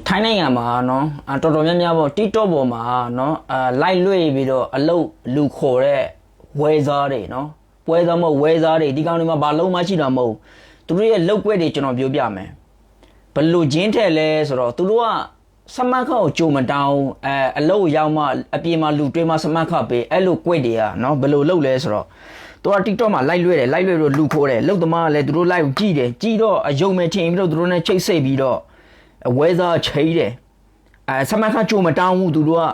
ထိုင်းနိုင်ငံမှာနော်တော်တော်များများပေါ့ TikTok ပေါ်မှာနော်လိုက်လွှင့်ပြီးတော့အလုတ်လူခေါ်တဲ့ဝဲစားတွေနော်ပွဲစားမဟုတ်ဝဲစားတွေဒီကောင်တွေမှာဘာလုံးမရှိတာမဟုတ်သူတို့ရဲ့လောက်ွက်တွေကျွန်တော်ပြောပြမယ်ဘလို့ချင်းထဲလဲဆိုတော့သူတို့ကစမတ်ခတ်ကိုကြုံမတောင်းအလုတ်ရောက်မှအပြင်မှာလူတွေးမှစမတ်ခတ်ပေးအဲ့လိုကွက်တွေကနော်ဘလို့လောက်လဲဆိုတော့သူက TikTok မှာလိုက်လွှဲတယ်လိုက်လွှဲတော့လူခေါ်တယ်လောက်သမားကလည်းသူတို့လိုက်ကိုကြည့်တယ်ကြည့်တော့အယုံမဲ့ထင်ပြီးတော့သူတို့နဲ့ချိတ်ဆိတ်ပြီးတော့ဝဲစားချိတ်တယ်စမတ်ခတ်ကြုံမတောင်းဘူးသူတို့က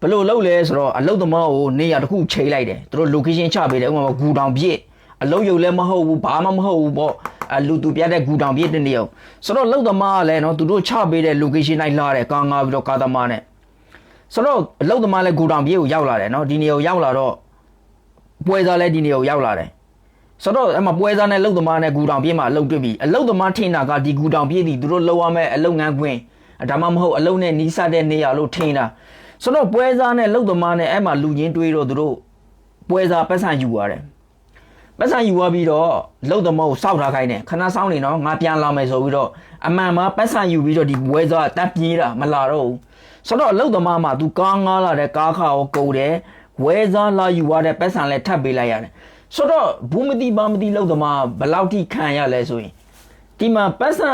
ဘလို့လောက်လဲဆိုတော့အလုတ်သမားကိုနေရာတစ်ခုချိန်လိုက်တယ်သူတို့ location ချပေးတယ်ဥပမာဂူတောင်ပြည့်အလုတ်ရုပ်လည်းမဟုတ်ဘူးဘာမှမဟုတ်ဘူးပေါ့လူသူပြတဲ့ဂူတောင်ပြည့်တဲ့နေရာဆိုတော့လောက်သမားကလည်းနော်သူတို့ချပေးတဲ့ location လိုက်လာတယ်ကားငါပြီးတော့ကားသမားနဲ့ဆိုတော့အလုတ်သမားလည်းဂူတောင်ပြည့်ကိုရောက်လာတယ်နော်ဒီနေရာကိုရောက်လာတော့ပွဲစားလည်းဒီနေရာကိုရောက်လာတယ်ဆိုတော့အမပွဲစားနဲ့အလုတ်သမားနဲ့ဂူတောင်ပြည့်မှာအလုတ်တွေ့ပြီအလုတ်သမားထင်တာကဒီဂူတောင်ပြည့်ဒီသူတို့လောက်ရမယ့်အလုတ်ငန်းခွင်ဒါမှမဟုတ်အလုတ်နဲ့နီးစပ်တဲ့နေရာလို့ထင်တာဆိုတော့ပွဲစားနဲ့လုတ်သမားနဲ့အဲ့မှာလူချင်းတွေးတော့သူတို့ပွဲစားပတ်စံယူရတယ်ပတ်စံယူသွားပြီးတော့လုတ်သမားကိုစောက်ထားခိုင်းတယ်ခဏစောင်းနေနော်ငါပြန်လာမယ်ဆိုပြီးတော့အမှန်မှာပတ်စံယူပြီးတော့ဒီပွဲစားတက်ပြေးတာမလာတော့ဘူးဆိုတော့လုတ်သမားမှာ तू ကားငားလာတဲ့ကားခါကိုကုန်တယ်ဝဲစားလာယူသွားတဲ့ပတ်စံလည်းထပ်ပေးလိုက်ရတယ်ဆိုတော့ဘူးမတိပါမတိလုတ်သမားဘယ်လောက်ထိခံရလဲဆိုရင်ဒီမှာပတ်စံ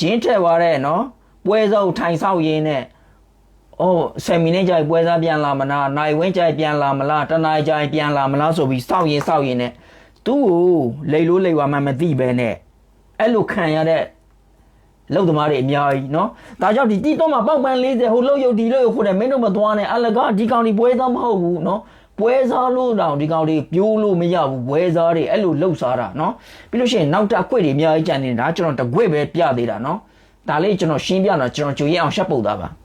ဂျင်းထည့်သွားတဲ့နော်ပွဲစားကိုထိုင်ဆောက်ရင်းနဲ့10မိနစ်ကြာပွဲစားပြန်လာမလားနိုင်ဝင်းကြာပြန်လာမလားတနားကြာပြန်လာမလားဆိုပြီးစောက်ရင်နဲ့သူ့ကိုလိတ်လို့လိတ်ဝါမှမသိပဲနဲ့အဲ့လိုခံရတဲ့လောက်သမားတွေအများကြီးเนาะဒါကြောင့်ဒီတော့မှာပေါက်ပန်း40ဟိုလောက်ရုပ်ဒီလောက်ရုပ်ခုနဲ့မင်းတို့မသွားနဲ့အလကားဒီကောင်ဒီပွဲစားမဟုတ်ဘူးเนาะပွဲစားလို့တောင်ဒီကောင်တွေပြိုးလို့မရဘူးပွဲစားတွေအဲ့လိုလှုပ်စားတာเนาะပြီးလို့ရှိရင်နောက်တစ်အကွက်တွေအများကြီးကြံနေတာကျွန်တော်တကွက်ပဲပြသေးတာเนาะဒါလေးကျွန်တော်ရှင်းပြတာကျွန်တော်ကြိုရအောင်ရှက်ပုတ်သားပါ